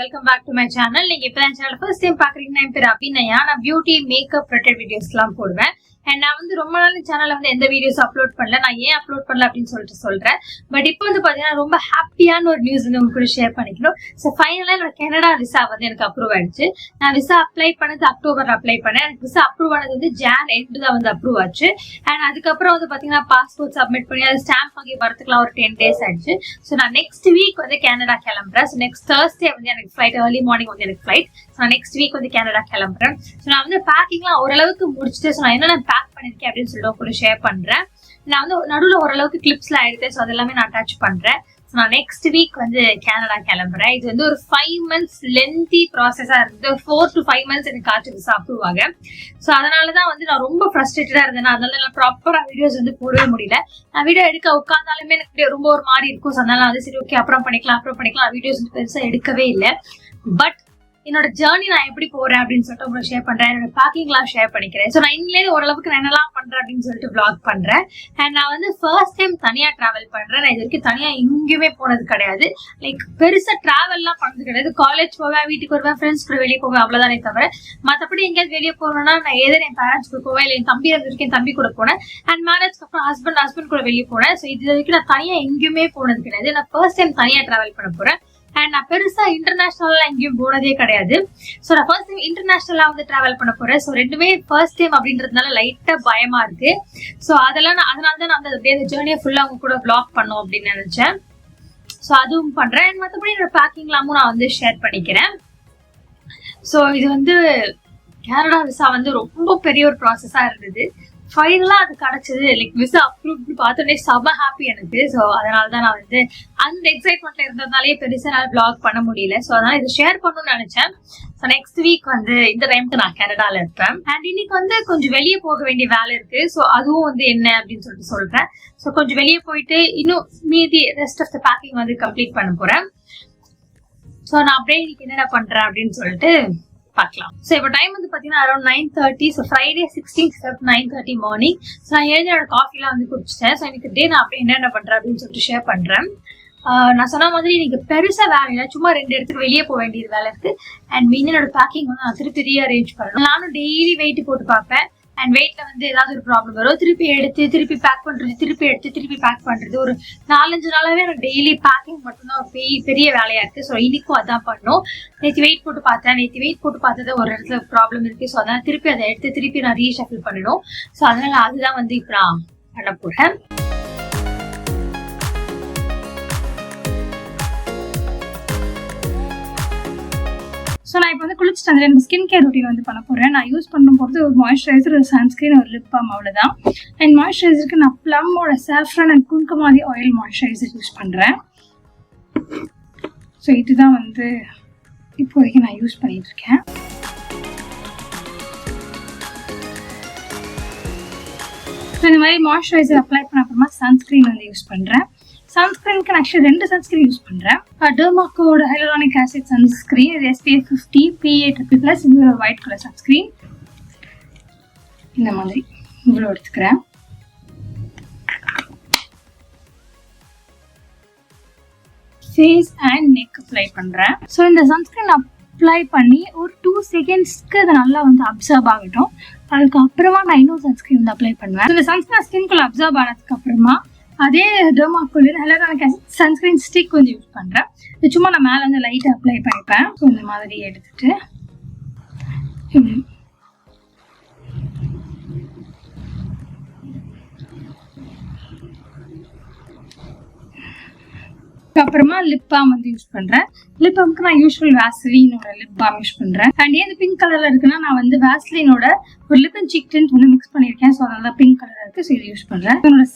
Welcome back to my channel. நீங்க இப்ப channel first time பாக்குறீங்கன்னா என் பேர் அபிநயா. நான் பியூட்டி மேக்கப் ரிலேட்டட் வீடியோஸ் எல்லாம் போடுவேன். அண்ட் நான் ரொம்ப நாள் சேனல்ல எந்த வீடியோஸ் அப்லோட் பண்ணல. நான் ஏன் அப்லோட் பண்ணல அப்படின்னு சொல்றேன். பட் இப்போ பாத்தீங்கன்னா ரொம்ப ஹாப்பியான ஒரு நியூஸ் உங்க கூட ஷேர் பண்ணிக்கணும். ஸோ ஃபைனலா என்னோட கனடா விசா எனக்கு அப்ரூவ் ஆயிடுச்சு. நான் விசா அப்ளை பண்ணது அக்டோபர்ல அப்ளை பண்ணேன். எனக்கு விசா அப்ரூவ் ஆனது ஜான் எண்டு தான் அப்ரூவ் ஆச்சு. அண்ட் அதுக்கப்புறம் பாத்தீங்கன்னா பாஸ்போர்ட் சப்மிட் பண்ணி அது ஸ்டாம்ப் வாங்கி வரதுக்குலாம் ஒரு 10 days ஆயிடுச்சு. ஸோ நான் நெக்ஸ்ட் வீக் கனடா கிளம்புறேன். ஸோ நெக்ஸ்ட் Thursday எனக்கு ஃபிளைட், ஏர்லி மார்னிங் எனக்கு ஃபிளைட். ஸோ நான் நெக்ஸ்ட் வீக் கனடா கிளம்புறேன். ஸோ நான் பேக்கிங்லாம் ஓரளவுக்கு முடிச்சுட்டு ஸோ நான் என்னென்ன பேக் பண்ணிருக்கேன் அப்படின்னு சொல்லிட்டு கூட ஷேர் பண்றேன். நான் நடுவில் ஓரளவுக்கு கிளிப்ஸ்லாம் எடுத்தேன். ஸோ அதெல்லாமே நான் அட்டாச் பண்றேன். நான் நெக்ஸ்ட் வீக் கனடா கிளம்புறேன். இது ஒரு 5 months லென்த்தி ப்ராசஸா இருக்குது. 4 to 5 months எனக்கு ஆச்சு விசா அப்ரூவ் ஆக. ஸோ அதனாலதான் நான் ரொம்ப ஃப்ரஸ்ட்ரேட்டடா இருந்தேன். அதனால நான் ப்ராப்பரா வீடியோஸ் போடவே முடியல. நான் வீடியோ எடுக்க உட்காந்தாலுமே எனக்கு ரொம்ப ஒரு மாதிரி இருக்கும். ஸோ அதனால சரி ஓகே அப்புறம் பண்ணிக்கலாம் வீடியோஸ் பெருசா எடுக்கவே இல்லை. பட் என்னோட ஜேர்னி நான் எப்படி போறேன் அப்படின்னு சொல்லிட்டு உங்களுக்கு ஷேர் பண்றேன். என்னோட பேக்கிங்லாம் ஷேர் பண்ணிக்கிறேன். ஸோ நான் இங்கிலேருந்து ஓரளவுக்கு நான் என்னெல்லாம் பண்றேன் அப்படின்னு சொல்லிட்டு vlog பண்றேன். அண்ட் நான் ஃபர்ஸ்ட் டைம் தனியா டிராவல் பண்றேன். நான் இது வரைக்கும் தனியா எங்கேயுமே போனது கிடையாது. லைக் பெருசா டிராவல்லாம் பண்ணது கிடையாது. காலேஜ் போவேன், வீட்டுக்கு வருவேன், ஃப்ரெண்ட்ஸ் கூட வெளியே போவேன், அவ்வளவுதானே தவிர மற்றபடி எங்கேயாவது வெளியே போகணும்னா நான் ஏதாவது என் பேரண்ட்ஸ் கூட போவேன், இல்லை என் தம்பி இருந்திருக்கு என் தம்பி கூட போனேன். அண்ட் மேரேஜ்க்கு அப்புறம் ஹஸ்பண்ட் கூட வெளியே போனேன். ஸோ இது வரைக்கும் நான் தனியா எங்கேயுமே போனது கிடையாது. நான் ஃபர்ஸ்ட் டைம் தனியா டிராவல் பண்ண போறேன். அண்ட் நான் பெருசா இன்டர்நேஷனல்லாம் எங்கேயும் போனதே கிடையாது. ஸோ நான் ஃபர்ஸ்ட் டைம் இன்டர்நேஷனலா டிராவல் பண்ண போறேன். ஸோ ரெண்டுமே ஃபர்ஸ்ட் டைம் அப்படின்றதுனால லைட்டா பயமா இருக்கு. ஸோ அதனால தான் நான் அப்படியே அந்த ஜேர்னியை ஃபுல்லா அவங்க கூட vlog பண்ணும் அப்படின்னு நினைச்சேன். ஸோ அதுவும் பண்றேன். அண்ட் மற்றபடி என்னோட பேக்கிங்லாமும் நான் ஷேர் பண்ணிக்கிறேன். ஸோ இது கனடா விசா ரொம்ப பெரிய ஒரு ப்ராசஸா இருந்தது. ஃபைனலா அது கிடைச்சது. லைக் விசா அப்ரூவ் பார்த்தோன்னே செம ஹாப்பி எனக்கு. ஸோ அதனாலதான் நான் அந்த எக்ஸைட்மெண்ட்ல இருந்ததுனாலே பெருசா என்னால் vlog பண்ண முடியல. ஸோ அதனால இதை ஷேர் பண்ணணும்னு நினைச்சேன். ஸோ நெக்ஸ்ட் வீக் இந்த டைமுக்கு நான் கனடால இருப்பேன். அண்ட் இன்னைக்கு கொஞ்சம் வெளியே போக வேண்டிய வேலை இருக்கு. ஸோ அதுவும் என்ன அப்படின்னு சொல்றேன். ஸோ கொஞ்சம் வெளியே போயிட்டு இன்னும் மீதி rest of the packing complete பண்ண போறேன். ஸோ நான் அப்படியே இன்னைக்கு என்னென்ன பண்றேன் அப்படின்னு சொல்லிட்டு பார்க்கலாம். ஸோ இப்போ டைம் பாத்தீங்கன்னா around 9:30. So Friday 16th Feb 9:30 morning. So நான் என்னோட காஃபிலாம் குடிச்சிட்டேன். ஸோ எனக்கு டே நான் அப்படியே என்னென்ன பண்றேன் அப்படின்னு சொல்லிட்டு ஷேர் பண்றேன். நான் சொன்ன மாதிரி இன்னைக்கு பெருசா வேலை இல்லை, சும்மா 2 இடத்துக்கு வெளியே போக வேண்டியது வேலை இருக்கு. அண்ட் மீன் என்னோட பேக்கிங் நான் திருப்பி ரீஅரேஞ்ச் பண்ணணும். நானும் டெய்லி வெயிட் போட்டு பார்ப்பேன். அண்ட் வெயிட்ல ஏதாவது ஒரு ப்ராப்ளம் வரும், திருப்பி எடுத்து திருப்பி பேக் பண்றது, திருப்பி எடுத்து திருப்பி பேக் பண்றது. ஒரு 4-5 நாளாவே எனக்கு டெய்லி பேக்கிங் மட்டும்தான் பெரிய வேலையா இருக்கு. ஸோ இன்னைக்கும் அதான் பண்ணும். நேற்று வெயிட் போட்டு பார்த்தது ஒரு இடத்துல ப்ராப்ளம் இருக்கு. ஸோ அதனால திருப்பி அதை எடுத்து திருப்பி நான் ரீஷஃபில் பண்ணணும். ஸோ அதனால அதுதான் இப்ப நான் பண்ண போறேன். ஸோ நான் இப்போ குளிச்சுட்டு அந்த ஸ்கின் கேர் ரொட்டீன் பண்ண போகிறேன். நான் யூஸ் பண்ண போகிறது ஒரு மாய்ஸ்சரைசர், ஒரு சன்ஸ்கிரீன், ஒரு லிப் பாம், அவ்வளோதான். அண்ட் மாய்ஸ்சரைசருக்கு நான் ப்ளம்மோட saffron and Kumkumadi oil moisturiser use பண்ணுறேன். ஸோ இதுதான் இப்போதைக்கு நான் யூஸ் பண்ணிட்டு இருக்கேன். இந்த மாதிரி மாய்ஸ்சரைசர் அப்ளை பண்ண அப்புறமா சன்ஸ்கிரீன் யூஸ் பண்ணுறேன். சன்ஸ்கிரீனுக்கு நான் ஆக்சுவலி 2 சன்ஸ்கிரீன் யூஸ் பண்ணுறேன். டெர்மாக்கோட ஹைலூரானிக் ஆசிட் சன்ஸ்கிரீன், இது SPF 50 PA++, இது ஒரு ஒயிட் கலர் சன்ஸ்கிரீன். இந்த மாதிரி இவ்வளோ எடுத்துக்கிறேன். ஃபேஸ் அண்ட் நெக் அப்ளை பண்ணுறேன். ஸோ இந்த சன்ஸ்கிரீன் அப்ளை பண்ணி ஒரு 2 செகண்ட்ஸ்க்கு அது நல்லா அப்சர்வ் ஆகட்டும். அதுக்கப்புறமா நான் இன்னொரு சன்ஸ்கிரீன் அப்ளை பண்ணுவேன். இந்த சன்ஸ்கிரீன் ஸ்கின்குள்ள அப்சர்வ் ஆனதுக்கு அப்புறமா அதே Dermaco hyaluronic acid sunscreen stick use பண்றேன். இது சும்மா நான் மேல லைட்டா அப்ளை பண்ணிப்பேன். இந்த மாதிரி எடுத்துட்டு அப்புறமா லிப் பாம் யூஸ் பண்றேன். லிப் பாம்க்கு நான் யூஸ்வல் வேஸ்லினோட லிப் பாம் யூஸ் பண்றேன். அண்ட் ஏன் பிங்க் கலர்ல இருக்குன்னா நான் வேஸ்லினோட ஒரு lip and cheek tint mix பண்ணிருக்கேன். ஸோ அதனால பிங்க் கலர்ல இருக்கு. ஸோ இது யூஸ் பண்றேன். என்னோட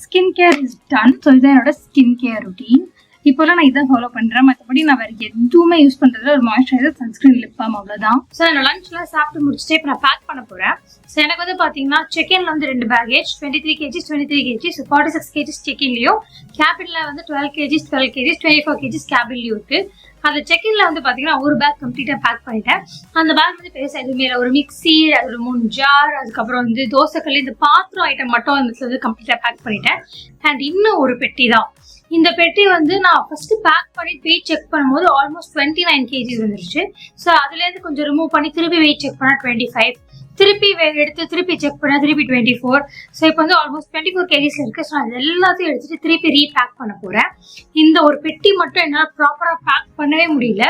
skin care is done. So இதுதான் என்னோட ஸ்கின் கேர் ரொட்டீன். இப்போலாம் நான் இதான் ஃபாலோ பண்றேன். மற்றபடி நான் வேற எதுவுமே யூஸ் பண்றது ஒரு மாய்ஸ்சரைசர், சன்ஸ்கிரீன், லிப் பாம், அவ்வளவுதான். ஸோ என்னோட லஞ்ச்லாம் சாப்பிட்டு முடிச்சுட்டு இப்போ நான் பேக் பண்ண போறேன். ஸோ எனக்கு பாத்தீங்கன்னா செக்இன்ல 2 baggage, 23 kg, 23 kg, 46 kg செக்இன்லயும், கேபின்ல 12 kg, 12 kg, 24 kg கேபின்லயும் இருக்கு. அந்த செக்இன்ல பாத்தீங்கன்னா ஒரு பேக் கம்ப்ளீட்டா பேக் பண்ணிட்டேன். அந்த பேக் பெருசா எதுவுமே இல்லை. ஒரு மிக்சி, ஒரு 3 ஜார், அதுக்கப்புறம் தோசைக்கல், இந்த பாத்திரம் ஐட்டம் மட்டும் கம்ப்ளீட்டா பேக் பண்ணிட்டேன். அண்ட் இன்னும் ஒரு பெட்டி தான். இந்த பெட்டி வந்து நான் ஃபர்ஸ்ட் பேக் பண்ணி வெயிட் செக் பண்ணும்போது ஆல்மோஸ்ட் 29 kg வந்துருச்சு. ஸோ அதுலேருந்து கொஞ்சம் ரிமூவ் பண்ணி திருப்பி வெயிட் செக் பண்ணால் 25, திருப்பி எடுத்து திருப்பி செக் பண்ணால் திருப்பி 24. ஸோ இப்போ வந்து ஆல்மோஸ்ட் 24 kg இருக்கு. ஸோ அது எல்லாத்தையும் எடுத்துட்டு திருப்பி ரீபேக் பண்ண போறேன். இந்த ஒரு பெட்டி மட்டும் என்னால் ப்ராப்பராக பேக் பண்ணவே முடியல.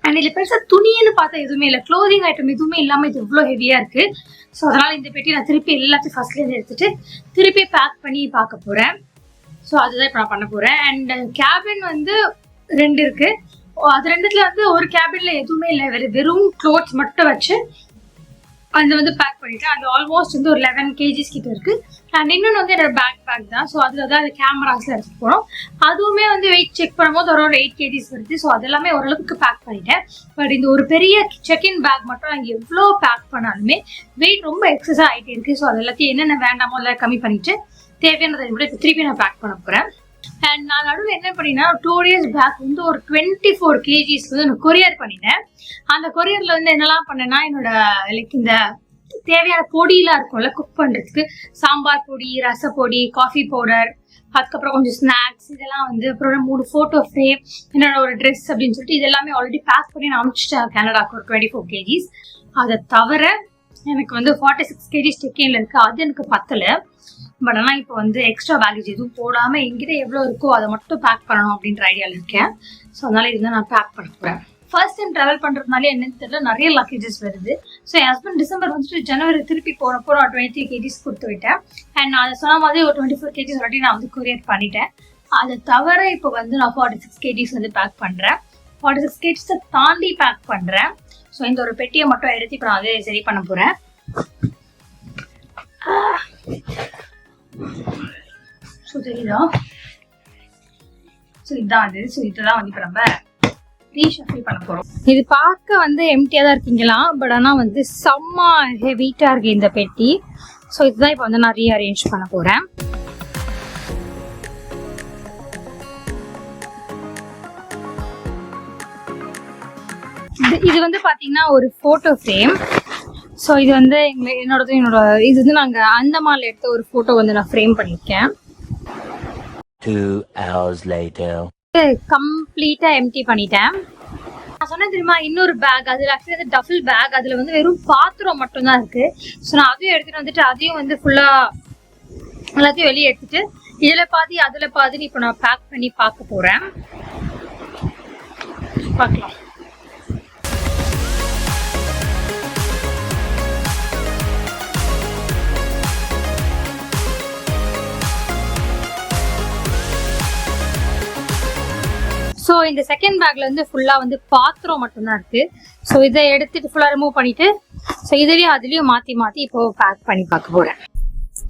அண்ட் இதில் பெருசாக துணின்னு பார்த்தா எதுவுமே இல்லை, க்ளோதிங் ஐட்டம் எதுவுமே இல்லாமல் இது இவ்வளோ ஹெவியாக இருக்கு. ஸோ அதனால இந்த பெட்டி நான் திருப்பி எல்லாத்தையும் ஃபர்ஸ்ட்லேருந்து எடுத்துட்டு திருப்பி பேக் பண்ணி பார்க்க போறேன். ஸோ அதுதான் இப்போ நான் பண்ண போறேன். அண்ட் கேபின் வந்து 2 இருக்கு. அது 2த்துல வந்து ஒரு கேபின்ல எதுவுமே இல்லை, வெறும் க்ளோத்ஸ் மட்டும் வச்சு அது வந்து பேக் பண்ணிட்டேன். அது ஆல்மோஸ்ட் வந்து ஒரு 11 kg கிட்ட இருக்கு. அண்ட் இன்னொன்று வந்து என்னோட பேக் தான். ஸோ அதில் தான் அந்த கேமராஸ்ல எடுத்துட்டு போகிறோம். அதுவுமே வந்து வெயிட் செக் பண்ணும்போது ஒரு 8 kg வருது. ஸோ அதெல்லாமே ஓரளவுக்கு பேக் பண்ணிட்டேன். பட் இந்த ஒரு பெரிய செக்இன் பேக் மட்டும் நாங்கள் எவ்வளோ பேக் பண்ணாலுமே வெயிட் ரொம்ப எக்ஸஸாக ஆகிட்டே இருக்கு. ஸோ அது எல்லாத்தையும் என்னென்ன வேண்டாமோ அதெல்லாம் கம்மி பண்ணிட்டு தேவையானதை விட திருப்பி நான் பேக் பண்ண போகிறேன். அண்ட் நான் நடுவில் என்ன பண்ணினா 2 days பேக் வந்து ஒரு 24 kg வந்து நான் கொரியர் பண்ணினேன். அந்த கொரியரில் வந்து என்னெல்லாம் பண்ணேன்னா என்னோட லைக் இந்த தேவையான பொடியெலாம் இருக்கும்ல குக் பண்ணுறதுக்கு, சாம்பார் பொடி, ரசப்பொடி, காஃபி பவுடர், அதுக்கப்புறம் கொஞ்சம் ஸ்நாக்ஸ், இதெல்லாம் வந்து அப்புறம் 3 ஃபோட்டோ ஃப்ரேம், என்னோட ஒரு ட்ரெஸ் அப்படின்னு சொல்லிட்டு இதெல்லாமே ஆல்ரெடி பேக் பண்ணி நான் அனுப்பிச்சிட்டேன் கனடாவுக்கு ஒரு 24 kg. அதை தவிர எனக்கு வந்து 46 kg செக்கின்ல இருக்குது. அது எனக்கு பத்தலை. பட் ஆனால் இப்போ வந்து எக்ஸ்ட்ரா பேக்கேஜ் எதுவும் போடாமல் எங்கிட்ட எவ்வளோ இருக்கோ அதை மட்டும் பேக் பண்ணணும் அப்படின்ற ஐடியாவில் இருக்கேன். ஸோ அதனால இதுதான் நான் பேக் பண்ண போகிறேன். ஃபர்ஸ்ட் டைம் ட்ராவல் பண்ணுறதுனாலே என்னன்னு தெரியல, நிறைய லக்கேஜஸ் வருது. ஸோ என் ஹஸ்பண்ட் டிசம்பர் வந்துட்டு ஜனவரி திருப்பி போனப்போ நான் 23 kg கொடுத்து விட்டேன். அண்ட் நான் அதை சொன்ன மாதிரி ஒரு 24 kg ஆல்ரெடி நான் வந்து கொரியர் பண்ணிட்டேன். அதை தவிர இப்போ வந்து நான் 46 kg வந்து பேக் பண்ணுறேன். 46 kg தாண்டி பேக் பண்ணுறேன். ஸோ இந்த ஒரு பெட்டியை மட்டும் எடுத்து இப்போ நான் அதே சரி பண்ண போகிறேன். ஸோ தெரியுதா? ஸோ இதுதான் அது. ஸோ இதுதான் வந்து இப்போ நம்ம ரீஷஃபில் பண்ண போகிறோம். இது பார்க்க வந்து எம்டியாக தான் இருக்கீங்களா, பட் ஆனால் வந்து செம்ம ஹெவிட்டாக இருக்கு இந்த பெட்டி. ஸோ இதுதான் இப்போ வந்து நான் ரீஅரேஞ்ச் பண்ண போகிறேன். இது வந்து பார்த்தீங்கன்னா ஒரு ஃபோட்டோ ஃப்ரேம். ஸோ இது வந்து என்னோட இது வந்து நாங்கள் அந்தமான்ல எடுத்த ஒரு ஃபோட்டோ வந்து நான் ஃப்ரேம் பண்ணியிருக்கேன். 2 hours later கம்ப்ளீட்டா எம்டி பண்ணிட்டேன். நான் சொன்னேன் தெரியுமா இன்னொரு பேக், அதுல ஆக்சுவலி வந்து டஃபில் பேக், அதுல வந்து வெறும் பாத்திரம் மட்டும் தான் இருக்கு. ஸோ நான் அதையும் எடுத்துட்டு வந்துட்டு அதையும் வந்து ஃபுல்லா எல்லாத்தையும் வெளியே எடுத்துட்டு இதுல பாதி அதுல பாதி இப்போ நான் பேக் பண்ணி பார்க்க போறேன். பார்க்கலாம். ஸோ இந்த செகண்ட் பேக்ல வந்து ஃபுல்லா வந்து பாத்திரம் மட்டும்தான் இருக்கு. ஸோ இதை எடுத்துட்டு ஃபுல்லா ரிமூவ் பண்ணிட்டு ஸோ இதுலயும் அதுலயும் மாத்தி இப்போ பேக் பண்ணி பார்க்க போறேன்.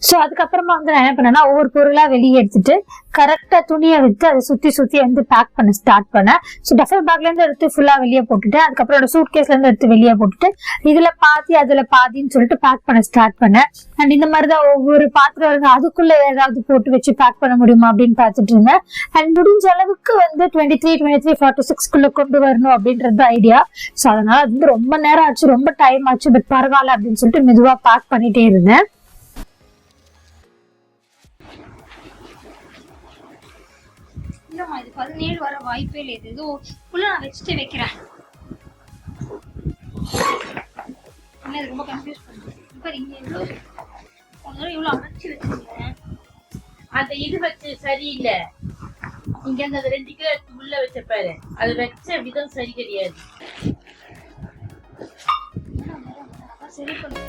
ஸோ அதுக்கப்புறமா வந்து நான் என்ன பண்ணேன்னா ஒவ்வொரு பொருளா வெளியே எடுத்துட்டு கரெக்டா துணியை விட்டு அதை சுத்தி வந்து பேக் பண்ண ஸ்டார்ட் பண்ணேன். ஸோ டஃபர் பேக்ல இருந்து எடுத்து ஃபுல்லா வெளியே போட்டுட்டேன். அதுக்கப்புறம் சூட் கேஸ்ல இருந்து எடுத்து வெளியே போட்டுட்டு இதுல பாதி அதுல பாதின்னு சொல்லிட்டு பேக் பண்ண ஸ்டார்ட் பண்ணேன். அண்ட் இந்த மாதிரிதான் ஒவ்வொரு பாத்திரம் இருக்கு, அதுக்குள்ள ஏதாவது போட்டு வச்சு பேக் பண்ண முடியுமா அப்படின்னு பாத்துட்டு இருந்தேன். அண்ட் முடிஞ்ச அளவுக்கு வந்து 23 46 கொண்டு வரணும் அப்படின்றது ஐடியா. ஸோ அதனால அது வந்து ரொம்ப நேரம் ஆச்சு, ரொம்ப டைம் ஆச்சு. பட் பரவாயில்ல அப்படின்னு சொல்லிட்டு மெதுவா பேக் பண்ணிட்டே இருந்தேன். இது 17 வர வாய்ப்பே இல்லை. இது ஃபுல்லா நான் வச்சுட்டு வைக்கிறேன். என்ன ரொம்ப கன்ஃபியூஸ் பண்ணுறேன். இங்க எவ்வளோ அரைச்சி வச்சிருக்கேன். அந்த இது வச்சு சரியில்லை. இங்க அந்த 2 கிலோ எடுத்து உள்ள வச்ச பாரு, அது வச்ச விதம் சரி கிடையாது. சரி பண்ணு.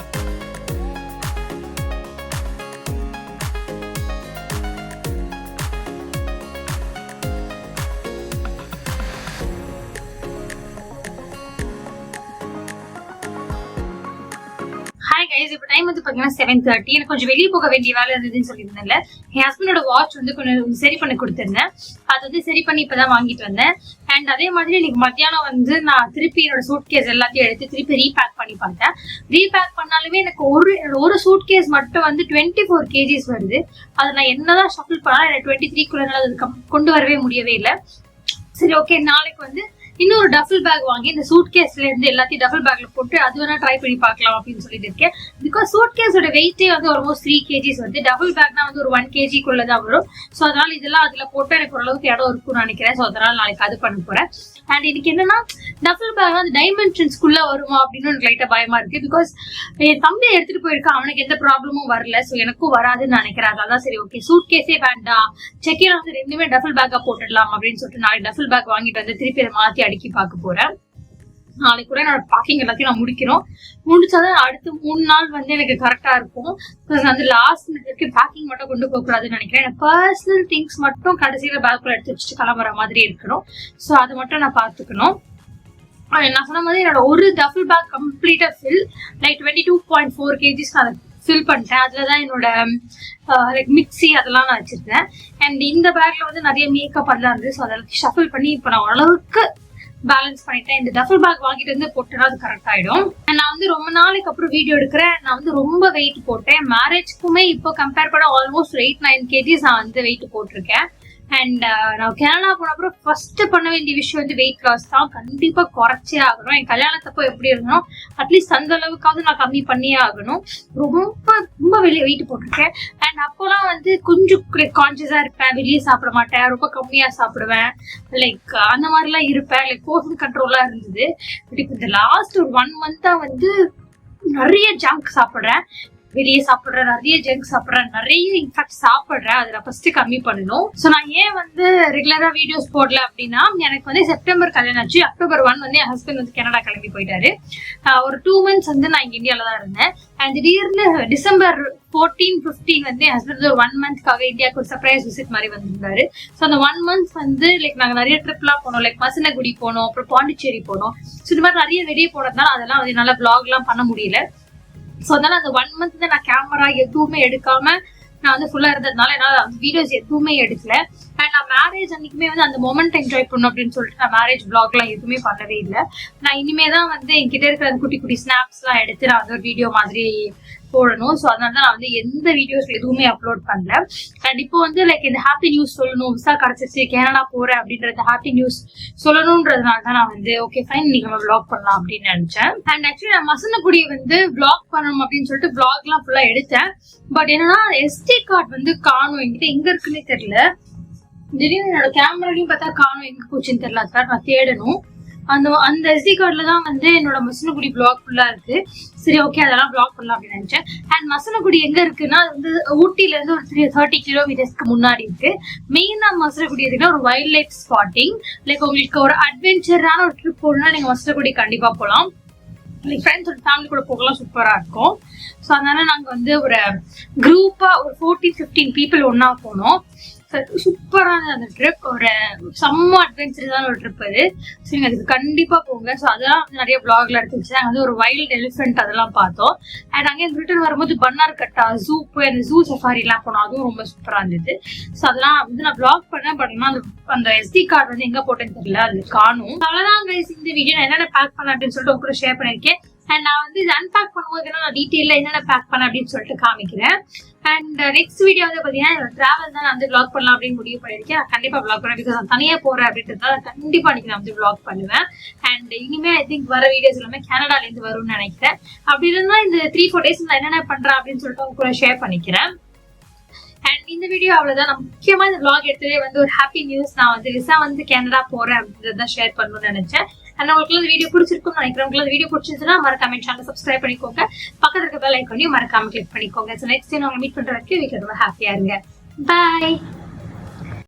ஹாய் கைஸ், இப்போ டைம் வந்து பார்த்தீங்கன்னா 7:30. எனக்கு கொஞ்சம் வெளியே போக வேண்டிய வேலை இருந்ததுன்னு சொல்லியிருந்தேன்ல. என் ஹஸ்பண்டோட வாட்ச் வந்து கொஞ்சம் சரி பண்ணி கொடுத்துருந்தேன். அது வந்து சரி பண்ணி இப்போதான் வாங்கிட்டு வந்தேன். அண்ட் அதே மாதிரி இன்னைக்கு மத்தியானம் வந்து நான் திருப்பி என்னோட சூட் கேஸ் எல்லாத்தையும் எடுத்து திருப்பி ரீபேக் பண்ணி பார்த்தேன். ரீபேக் பண்ணாலுமே எனக்கு ஒரு சூட் கேஸ் மட்டும் வந்து 24 kg வருது. அதை நான் என்னதான் ஷஃபிள் பண்ணாலும் எனக்கு 23 கொண்டு வரவே முடியவே இல்லை. சரி ஓகே, நாளைக்கு வந்து இன்னொரு டஃபிள் பேக் வாங்கி இந்த சூட் கேஸ்ல இருந்து எல்லாத்தையும் டஃபிள் பேக்ல போட்டு அது வேணா ட்ரை பண்ணி பார்க்கலாம் அப்படின்னு சொல்லிட்டு இருக்கேன். பிகாஸ் சூட் கேஸோட வெயிட்டே வந்து ஆல்மோஸ்ட் 3 kgs வந்து, டபுள் பேக்னா வந்து ஒரு 1 kg தான் வரும். ஸோ அதனால இதெல்லாம் அதுல போட்டு எனக்கு ஓரளவுக்கு இடம் இருக்கும்னு நினைக்கிறேன். ஸோ அதனால நாளைக்கு அது பண்ண போறேன். அண்ட் இதுக்கு என்னன்னா டபுள் பேக் வந்து டைமென்ஷன்ஸ்குள்ள வருமா அப்படின்னு எனக்கு லைட்டா பயமா இருக்கு. பிகாஸ் என் தம்பியை எடுத்துட்டு போயிருக்கான், அவனுக்கு எந்த ப்ராப்ளமும் வரல. ஸோ எனக்கும் வராதுன்னு நினைக்கிறேன். அதான் சரி ஓகே சூட் கேஸே வேண்டாம், செக்கில வந்து ரெண்டுமே டபுள் பேக்கா போட்டுடலாம் அப்படின்னு சொல்லிட்டு நாளைக்கு டபுள் பேக் வாங்கிட்டு வந்து திருப்பி அதை மாத்தி அடுக்கி பார்க்க போறேன். நாளைக்கு கூட என்னோட பேக்கிங் எல்லாத்தையும் நான் முடிக்கிறோம். முடிச்சாதான் அடுத்து 3 நாள் வந்து எனக்கு கரெக்டா இருக்கும். வந்து லாஸ்ட் மினிட்க்கு பேக்கிங் மட்டும் கொண்டு போக கூடாதுன்னு நினைக்கிறேன். பர்சனல் திங்ஸ் மட்டும் கடைசியில பேக்குள்ள எடுத்து வச்சுட்டு கிளம்புற மாதிரி இருக்கணும். ஸோ அதை மட்டும் நான் பாத்துக்கணும். நான் சொன்ன மாதிரி என்னோட ஒரு டபுள் பேக் கம்ப்ளீட்டா ஃபில், லைக் 22.4 kgs நான் ஃபில் பண்ணிட்டேன். அதுலதான் என்னோட லைக் மிக்சி அதெல்லாம் நான் வச்சிருந்தேன். அண்ட் இந்த பேக்ல வந்து நிறைய மேக்கப் அதெல்லாம் இருந்து. ஸோ அதெல்லாம் ஷஃபில் பண்ணி இப்போ நான் ஓரளவுக்கு பேலன்ஸ் பண்ணிட்டேன். இந்த டஃபிள் பேக் வாங்கிட்டு வந்து போட்டா அது கரெக்ட் ஆயிடும். நான் வந்து ரொம்ப நாளைக்கு அப்புறம் வீடியோ எடுக்கிறேன். நான் வந்து ரொம்ப வெயிட் போட்டேன். மேரேஜ்க்குமே இப்போ கம்பேர் பண்ண ஆல்மோஸ்ட் 8-9 kgs நான் வந்து வெயிட் போட்டிருக்கேன். அண்ட் நான் கல்யாணம் போன அப்புறம் ஃபர்ஸ்ட் பண்ண வேண்டிய விஷயம் வந்து வெயிட் லாஸ் தான். கண்டிப்பா குறைச்சே ஆகணும். என் கல்யாணத்தப்போ எப்படி இருந்தோம் அட்லீஸ்ட் அந்த அளவுக்காவது நான் கம்மி பண்ணியே ஆகணும். ரொம்ப ரொம்ப வெளியே வெயிட் போட்டிருக்கேன். அண்ட் அப்போலாம் வந்து கொஞ்சம் கான்சியஸா இருப்பேன், வெளியே சாப்பிட மாட்டேன், ரொம்ப கம்மியா சாப்பிடுவேன், லைக் அந்த மாதிரிலாம் இருப்பேன், லைக் போர்ஷன் கண்ட்ரோலா இருந்தது. பட் இப்போ இந்த லாஸ்ட் ஒரு 1 month வந்து நிறைய ஜங்க் சாப்பிடுறேன், வெளியே சாப்பிடுறேன், நிறைய ஜங்க் சாப்பிடுறேன், நிறைய இன்ஃபேக்ட் சாப்பிடுறேன். அதை நான் ஃபர்ஸ்ட் கம்மி பண்ணணும். ஸோ நான் ஏன் வந்து ரெகுலரா வீடியோஸ் போடல அப்படின்னா, எனக்கு வந்து செப்டம்பர் கல்யாணம் ஆச்சு. அக்டோபர் 1 வந்து என் ஹஸ்பண்ட் வந்து கனடா கிளம்பி போயிட்டாரு. ஒரு 2 months வந்து நான் இங்க இந்தியாவில தான் இருந்தேன். அண்ட் திடீர்னு டிசம்பர் 14-15 வந்து என் ஹஸ்பண்ட் ஒரு 1 monthக்காக இந்தியாவுக்கு ஒரு சர்ப்ரைஸ் விசிட் மாதிரி வந்திருந்தாரு. ஸோ அந்த 1 month வந்து லைக் நாங்க நிறைய ட்ரிப்லாம் போனோம், லைக் மசனகுடி போனோம், அப்புறம் பாண்டிச்சேரி போனோம். ஸோ இந்த மாதிரி நிறைய வெளியே போனதுனால அதெல்லாம் வந்து என்னால vlog எல்லாம் பண்ண முடியல. ஸோ அதனால அந்த 1 month தான் நான் கேமரா எதுவுமே எடுக்காம நான் வந்து ஃபுல்லா இருந்ததுனால என்னால வீடியோஸ் எதுவுமே எடுக்கல. அண்ட் நான் மேரேஜ் அன்னைக்குமே வந்து அந்த மொமெண்ட் என்ஜாய் பண்ணணும் அப்படின்னு சொல்லிட்டு நான் மேரேஜ் vlog எல்லாம் எதுவுமே பண்ணவே இல்லை. நான் இனிமே தான் வந்து என்கிட்ட இருக்கிற அந்த குட்டி குட்டி ஸ்னாப்ஸ் எல்லாம் எடுத்து நான் வந்து ஒரு வீடியோ மாதிரி போடணும். ஸோ அதனால தான் நான் வந்து எந்த வீடியோஸ் எதுவுமே அப்லோட் பண்ணல. அண்ட் இப்போ வந்து லைக் இந்த ஹாப்பி நியூஸ் சொல்லணும், விசா கிடைச்சிச்சு, கனடா போறேன் அப்படின்றது ஹாப்பி நியூஸ் சொல்லணும்ன்றதுனால தான் நான் வந்து ஓகே ஃபைன் நீங்க நம்ம vlog பண்ணலாம் அப்படின்னு நினைச்சேன். அண்ட் ஆக்சுவலி நான் மசனகுடி வந்து vlog பண்ணணும் அப்படின்னு சொல்லிட்டு vlog எல்லாம் ஃபுல்லா எடுத்தேன். பட் என்னன்னா SD கார்டு வந்து காணும், என்கிட்ட எங்க இருக்குன்னே தெரியல. திடீர்னு என்னோட கேமராலையும் பார்த்தா காணும், எங்க போச்சுன்னு தெரியல. அதுக்காக நான் தேடணும். அந்த SD கார்டுல தான் வந்து என்னோட மசனகுடி vlog ஃபுல்லா இருக்கு. சரி ஓகே அதெல்லாம் vlog பண்ணலாம் அப்படின்னு நினைச்சேன். அண்ட் மசனகுடி எங்க இருக்குன்னா வந்து ஊட்டில இருந்து ஒரு 30 kilometers முன்னாடி இருக்கு. மெயினா மசனகுடி இருக்குன்னா ஒரு வைல்ட் லைஃப் ஸ்பாட்டிங், லைக் உங்களுக்கு ஒரு அட்வென்ச்சரான ஒரு ட்ரிப் போகணும்னா நீங்க மசனகுடி கண்டிப்பா போகலாம். லைக் ஃப்ரெண்ட்ஸ் ஒரு ஃபேமிலி கூட போகலாம், சூப்பரா இருக்கும். ஸோ அதனால நாங்க வந்து ஒரு குரூப்பா ஒரு 14-15 people ஒன்னா போனோம். சூப்பரான அந்த ட்ரிப், ஒரு செம்ம அட்வென்ச்சரான ஒரு ட்ரிப் அது. ஸோ நீங்க அதுக்கு கண்டிப்பா போங்க. ஸோ அதெல்லாம் நிறைய vlogல எடுத்து வச்சு நாங்கள் வந்து ஒரு வைல்ட் எலிஃபென்ட் அதெல்லாம் பார்த்தோம். அண்ட் அங்கே ரிட்டர்ன் வரும்போது பன்னார்கட்டா ஜூ போய் அந்த ஜூ சஃபாரி எல்லாம் போனோம், அதுவும் ரொம்ப சூப்பரா இருந்தது. ஸோ அதெல்லாம் வந்து நான் vlog பண்ணேன். பட் அந்த SD கார்டு வந்து எங்க போட்டேன்னு தெரியல, அது காணும். அவ்வளவுதான் guys, இந்த வீடியோ நான் என்னென்ன பேக் பண்ண அப்படின்னு சொல்லிட்டு உங்க கூட ஷேர் பண்ணிருக்கேன். அண்ட் நான் வந்து இது அன்பேக் பண்ணும்போது நான் டீட்டெயில என்னென்ன பேக் பண்ண அப்படின்னு சொல்லிட்டு காமிக்கிறேன். அண்ட் நெக்ஸ்ட் வீடியோ வந்து பாத்தீங்கன்னா டிராவல் தான் நான் வந்து vlog பண்ணலாம் அப்படின்னு முடிவு பண்ணிருக்கேன். கண்டிப்பா vlog பண்ணேன், பிகாஸ் நான் தனியா போறேன் அப்படின்றதால கண்டிப்பா நான் வந்து vlog பண்ணுவேன். அண்ட் இனிமே ஐ திங்க் வர வீடியோஸ் எல்லாமே கனடால இருந்து வரும்னு நினைக்கிறேன். அப்படி இருந்தா இந்த 3-4 days நான் என்னென்ன பண்றேன் அப்படின்னு சொல்லிட்டு உங்க கூட ஷேர் பண்ணிக்கிறேன். அண்ட் இந்த வீடியோ அவ்வளவுதான். நான் முக்கியமா இந்த vlog எடுத்ததே வந்து ஒரு ஹாப்பி நியூஸ். நான் வந்து விசா வந்து கனடா போறேன் அப்படின்றத ஷேர் பண்ணணும்னு நினைச்சேன். அண்ட் உங்களுக்கு இந்த வீடியோ பிடிச்சிருக்கும்னு நினைக்கிறேன். உங்களுக்கு வீடியோ பிடிச்சிருந்துச்சுன்னா மறக்காம சேனல் சப்ஸ்கிரைப் பண்ணிக்கோங்க, பக்கத்துல இருக்க பெல் ஐகானையும் மறக்காம கிளிக் பண்ணிக்கோங்க. ஸோ நெக்ஸ்ட் டைம் உங்களை மீட் பண்ற வரைக்கும் வீட்டுல ரொம்ப ஹாப்பியா இருங்க. பாய்.